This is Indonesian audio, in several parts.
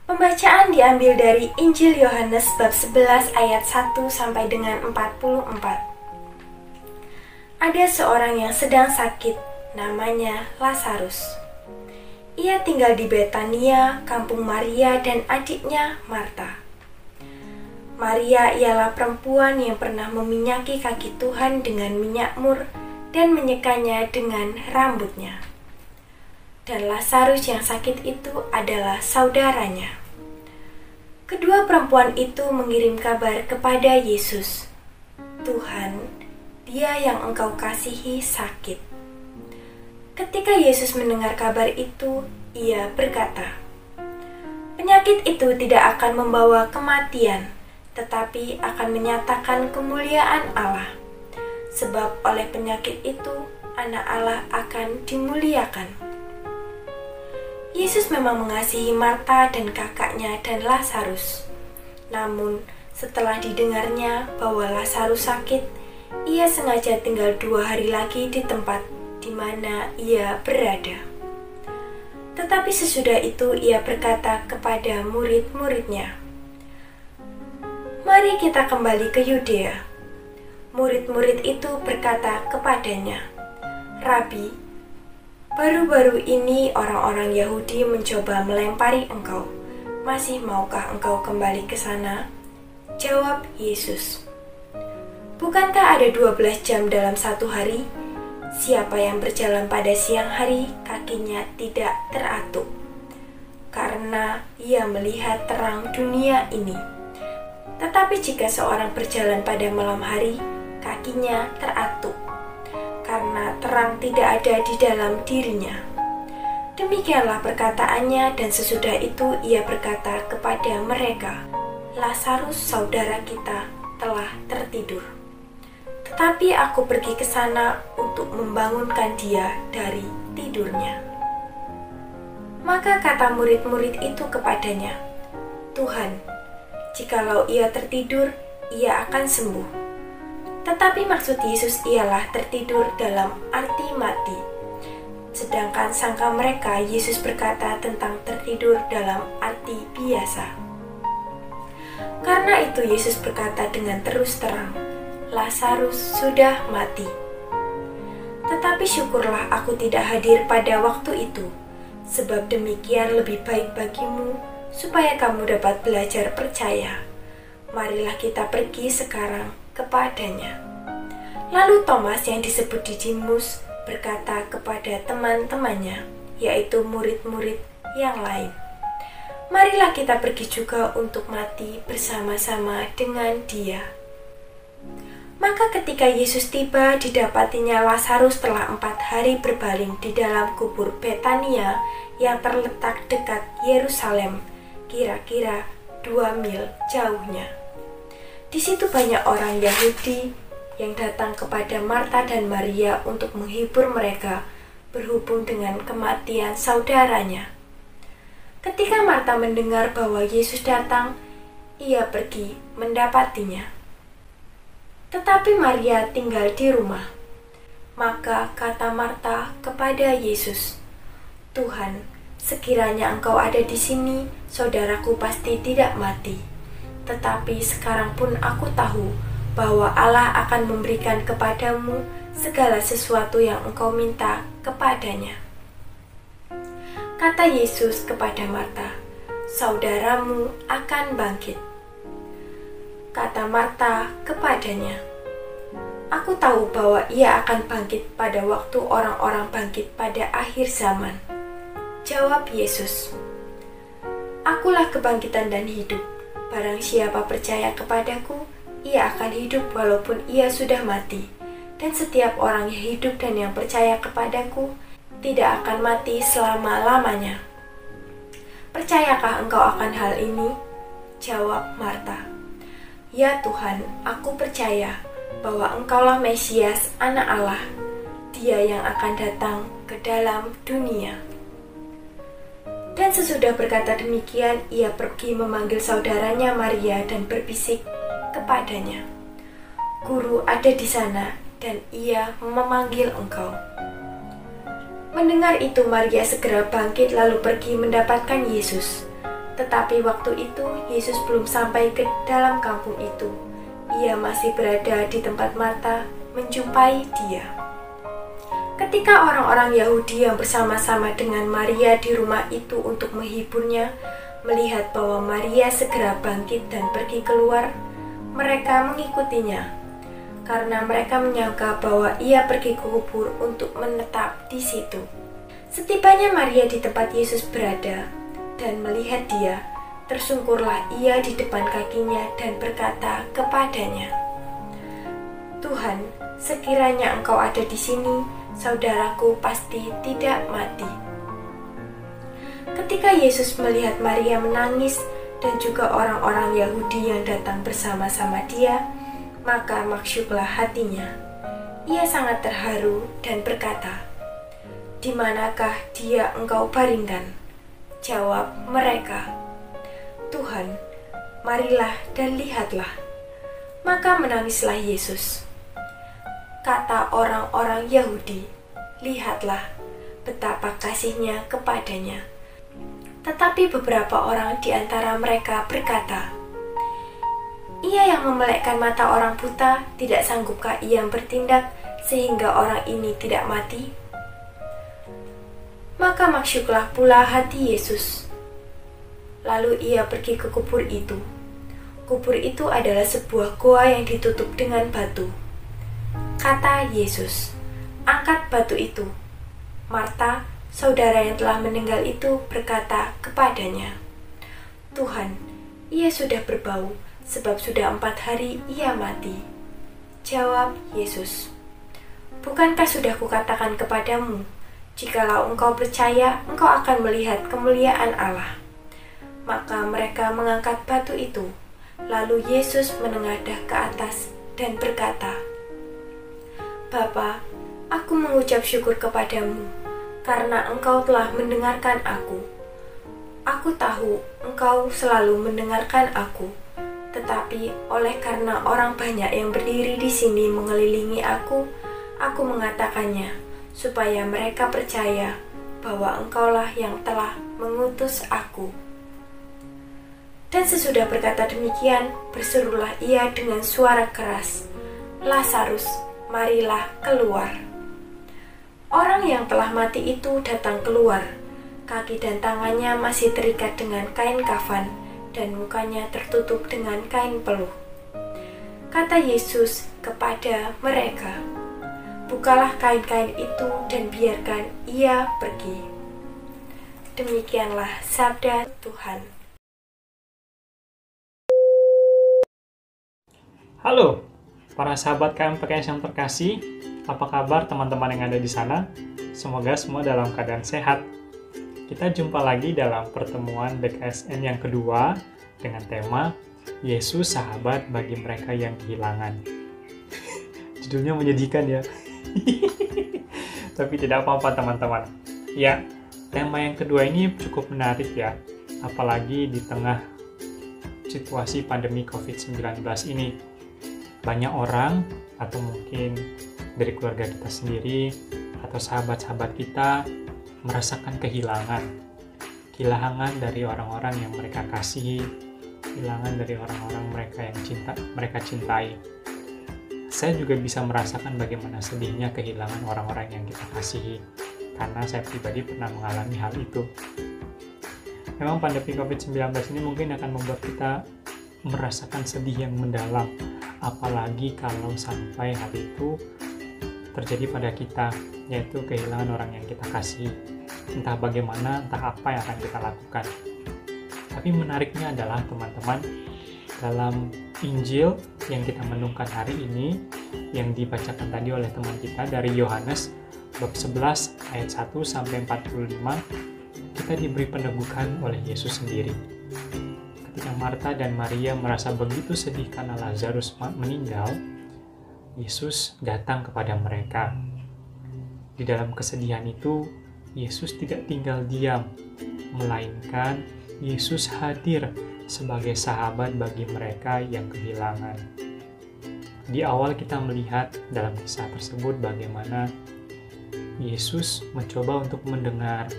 Pembacaan diambil dari Injil Yohanes bab 11 ayat 1 sampai dengan 44. Ada seorang yang sedang sakit, namanya Lazarus. Ia tinggal di Betania, kampung Maria dan adiknya Marta. Maria ialah perempuan yang pernah meminyaki kaki Tuhan dengan minyak mur dan menyekanya dengan rambutnya. Dan Lazarus yang sakit itu adalah saudaranya. Kedua perempuan itu mengirim kabar kepada Yesus, "Tuhan, dia yang Engkau kasihi sakit." Ketika Yesus mendengar kabar itu, ia berkata, "Penyakit itu tidak akan membawa kematian, tetapi akan menyatakan kemuliaan Allah. Sebab oleh penyakit itu, Anak Allah akan dimuliakan." Yesus memang mengasihi Marta dan kakaknya dan Lazarus. Namun, setelah didengarnya bahwa Lazarus sakit, ia sengaja tinggal 2 hari lagi di tempat di mana ia berada. Tetapi sesudah itu ia berkata kepada murid-muridnya, "Mari kita kembali ke Yudea." Murid-murid itu berkata kepadanya, "Rabi, baru-baru ini orang-orang Yahudi mencoba melempari engkau. Masih maukah engkau kembali ke sana?" Jawab Yesus, "Bukankah ada 12 jam dalam satu hari? Siapa yang berjalan pada siang hari, kakinya tidak teratuk, karena ia melihat terang dunia ini. Tetapi jika seorang berjalan pada malam hari, kakinya teratuk, karena terang tidak ada di dalam dirinya." Demikianlah perkataannya, dan sesudah itu ia berkata kepada mereka, "Lazarus saudara kita telah tertidur. Tetapi aku pergi ke sana untuk membangunkan dia dari tidurnya." Maka kata murid-murid itu kepadanya, "Tuhan, jikalau ia tertidur, ia akan sembuh." Tetapi maksud Yesus ialah tertidur dalam arti mati. Sedangkan sangka mereka Yesus berkata tentang tertidur dalam arti biasa. Karena itu Yesus berkata dengan terus terang, "Lazarus sudah mati. Tetapi syukurlah aku tidak hadir pada waktu itu, sebab demikian lebih baik bagimu, supaya kamu dapat belajar percaya. Marilah kita pergi sekarang kepadanya." Lalu Thomas yang disebut Didimus berkata kepada teman-temannya, yaitu murid-murid yang lain, "Marilah kita pergi juga untuk mati bersama-sama dengan dia." Maka ketika Yesus tiba, didapatinya Lazarus telah 4 hari berbaring di dalam kubur Betania yang terletak dekat Yerusalem, kira-kira 2 mil jauhnya. Di situ banyak orang Yahudi yang datang kepada Marta dan Maria untuk menghibur mereka berhubung dengan kematian saudaranya. Ketika Marta mendengar bahwa Yesus datang, ia pergi mendapatinya. Tetapi Maria tinggal di rumah. Maka kata Marta kepada Yesus, "Tuhan, sekiranya Engkau ada di sini, saudaraku pasti tidak mati. Tetapi sekarang pun aku tahu bahwa Allah akan memberikan kepadamu segala sesuatu yang engkau minta kepadanya." Kata Yesus kepada Marta, "Saudaramu akan bangkit." Kata Marta kepadanya, "Aku tahu bahwa ia akan bangkit pada waktu orang-orang bangkit pada akhir zaman." Jawab Yesus, "Akulah kebangkitan dan hidup. Barang siapa percaya kepadaku, ia akan hidup walaupun ia sudah mati. Dan setiap orang yang hidup dan yang percaya kepadaku tidak akan mati selama-lamanya." "Percayakah engkau akan hal ini?" Jawab Marta, "Ya Tuhan, aku percaya bahwa Engkaulah Mesias, Anak Allah, Dia yang akan datang ke dalam dunia." Dan sesudah berkata demikian, ia pergi memanggil saudaranya Maria dan berbisik kepadanya, "Guru ada di sana dan ia memanggil engkau." Mendengar itu, Maria segera bangkit lalu pergi mendapatkan Yesus. Tetapi waktu itu Yesus belum sampai ke dalam kampung itu. Ia masih berada di tempat Marta menjumpai dia. Ketika orang-orang Yahudi yang bersama-sama dengan Maria di rumah itu untuk menghiburnya, melihat bahwa Maria segera bangkit dan pergi keluar, mereka mengikutinya, karena mereka menyangka bahwa ia pergi ke kubur untuk menetap di situ. Setibanya Maria di tempat Yesus berada dan melihat dia, tersungkurlah ia di depan kakinya dan berkata kepadanya, "Tuhan, sekiranya Engkau ada di sini, saudaraku pasti tidak mati." Ketika Yesus melihat Maria menangis dan juga orang-orang Yahudi yang datang bersama-sama dia, maka maksudlah hatinya. Ia sangat terharu dan berkata, "Di manakah dia Engkau baringkan?" Jawab mereka, "Tuhan, marilah dan lihatlah." Maka menangislah Yesus. Kata orang-orang Yahudi, "Lihatlah betapa kasihnya kepadanya." Tetapi beberapa orang di antara mereka berkata, "Ia yang memelekkan mata orang buta, tidak sanggupkah ia bertindak sehingga orang ini tidak mati?" Maka maksudlah pula hati Yesus. Lalu ia pergi ke kubur itu. Kubur itu adalah sebuah goa yang ditutup dengan batu. Kata Yesus, "Angkat batu itu." Marta, saudara yang telah meninggal itu, berkata kepadanya, "Tuhan, ia sudah berbau, sebab sudah 4 hari ia mati." Jawab Yesus, "Bukankah sudah kukatakan kepadamu, jikalau engkau percaya, engkau akan melihat kemuliaan Allah?" Maka mereka mengangkat batu itu. Lalu Yesus menengadah ke atas dan berkata, "Bapa, aku mengucap syukur kepadamu, karena Engkau telah mendengarkan aku. Aku tahu Engkau selalu mendengarkan aku, tetapi oleh karena orang banyak yang berdiri di sini mengelilingi aku mengatakannya, supaya mereka percaya bahwa Engkaulah yang telah mengutus aku." Dan sesudah berkata demikian, berserulah ia dengan suara keras, "Lazarus, marilah keluar." Orang yang telah mati itu datang keluar. Kaki dan tangannya masih terikat dengan kain kafan, dan mukanya tertutup dengan kain peluh. Kata Yesus kepada mereka, "Bukalah kain-kain itu dan biarkan ia pergi." Demikianlah sabda Tuhan. Halo, para sahabat KMPKS yang terkasih, apa kabar teman-teman yang ada di sana? Semoga semua dalam keadaan sehat. Kita jumpa lagi dalam pertemuan BKSN yang kedua dengan tema Yesus sahabat bagi mereka yang kehilangan. Judulnya menyedihkan ya. Tapi tidak apa-apa teman-teman. Ya, tema yang kedua ini cukup menarik ya, apalagi di tengah situasi pandemi COVID-19 ini. Banyak orang, atau mungkin dari keluarga kita sendiri, atau sahabat-sahabat kita, merasakan kehilangan. Kehilangan dari orang-orang yang mereka kasihi, kehilangan dari orang-orang mereka cintai. Saya juga bisa merasakan bagaimana sedihnya kehilangan orang-orang yang kita kasihi, karena saya pribadi pernah mengalami hal itu. Memang pandemi COVID-19 ini mungkin akan membuat kita merasakan sedih yang mendalam, apalagi kalau sampai hal itu terjadi pada kita, yaitu kehilangan orang yang kita kasih. Entah bagaimana, entah apa yang akan kita lakukan. Tapi menariknya adalah teman-teman, dalam Injil yang kita renungkan hari ini, yang dibacakan tadi oleh teman kita dari Yohanes bab 11 ayat 1 sampai 45, kita diberi peneguhan oleh Yesus sendiri. Ketika Marta dan Maria merasa begitu sedih karena Lazarus meninggal, Yesus datang kepada mereka. Di dalam kesedihan itu, Yesus tidak tinggal diam, melainkan Yesus hadir sebagai sahabat bagi mereka yang kehilangan. Di awal kita melihat dalam kisah tersebut bagaimana Yesus mencoba untuk mendengar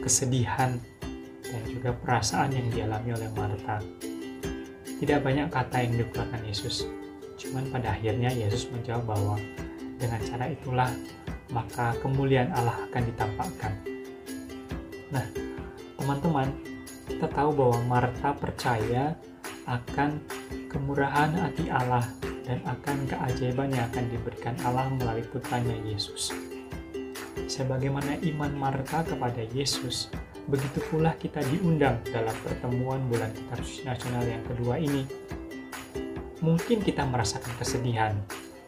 kesedihan dan juga perasaan yang dialami oleh Marta. Tidak banyak kata yang dikeluarkan Yesus, cuman pada akhirnya Yesus menjawab bahwa dengan cara itulah maka kemuliaan Allah akan ditampakkan. Nah, teman-teman, kita tahu bahwa Marta percaya akan kemurahan hati Allah dan akan keajaiban yang akan diberikan Allah melalui putranya Yesus. Sebagaimana iman Marta kepada Yesus, begitu pula kita diundang dalam pertemuan bulan kitab suci nasional yang kedua ini. Mungkin kita merasakan kesedihan,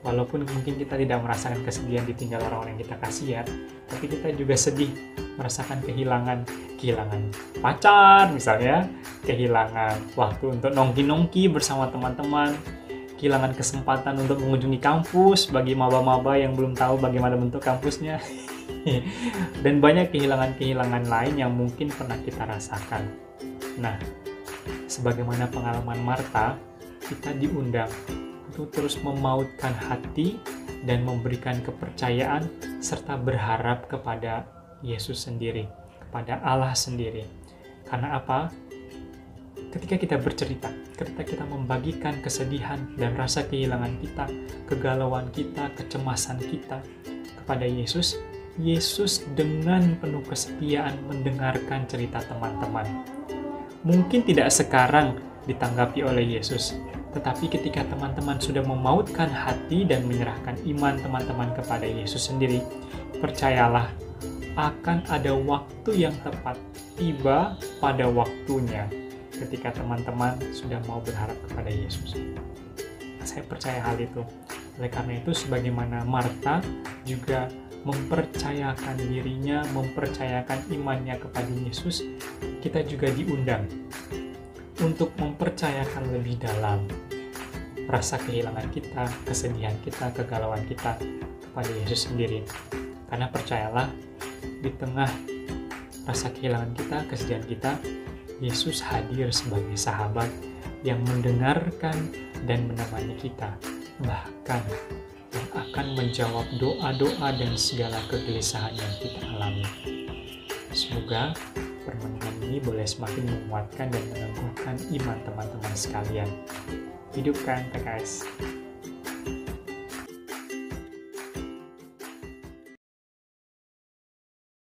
walaupun mungkin kita tidak merasakan kesedihan ditinggal orang-orang yang kita kasihan, tapi kita juga sedih merasakan kehilangan pacar misalnya, kehilangan waktu untuk nongki-nongki bersama teman-teman, kehilangan kesempatan untuk mengunjungi kampus bagi maba-maba yang belum tahu bagaimana bentuk kampusnya, dan banyak kehilangan-kehilangan lain yang mungkin pernah kita rasakan. Nah, sebagaimana pengalaman Marta, kita diundang untuk terus memautkan hati dan memberikan kepercayaan serta berharap kepada Yesus sendiri, kepada Allah sendiri. Karena apa? Ketika kita bercerita, ketika kita membagikan kesedihan dan rasa kehilangan kita, kegalauan kita, kecemasan kita kepada Yesus, Yesus dengan penuh kesetiaan mendengarkan cerita teman-teman. Mungkin tidak sekarang ditanggapi oleh Yesus, tetapi ketika teman-teman sudah memautkan hati dan menyerahkan iman teman-teman kepada Yesus sendiri, percayalah, akan ada waktu yang tepat tiba pada waktunya ketika teman-teman sudah mau berharap kepada Yesus. Saya percaya hal itu. Oleh karena itu, sebagaimana Marta juga mempercayakan dirinya, mempercayakan imannya kepada Yesus, kita juga diundang untuk mempercayakan lebih dalam rasa kehilangan kita, kesedihan kita, kegalauan kita kepada Yesus sendiri. Karena percayalah, di tengah rasa kehilangan kita, kesedihan kita, Yesus hadir sebagai sahabat yang mendengarkan dan menemani kita, bahkan yang akan menjawab doa-doa dan segala kegelisahan yang kita alami. Semoga permenungan ini boleh semakin menguatkan dan meneguhkan iman teman-teman sekalian. Hidupkan PKS!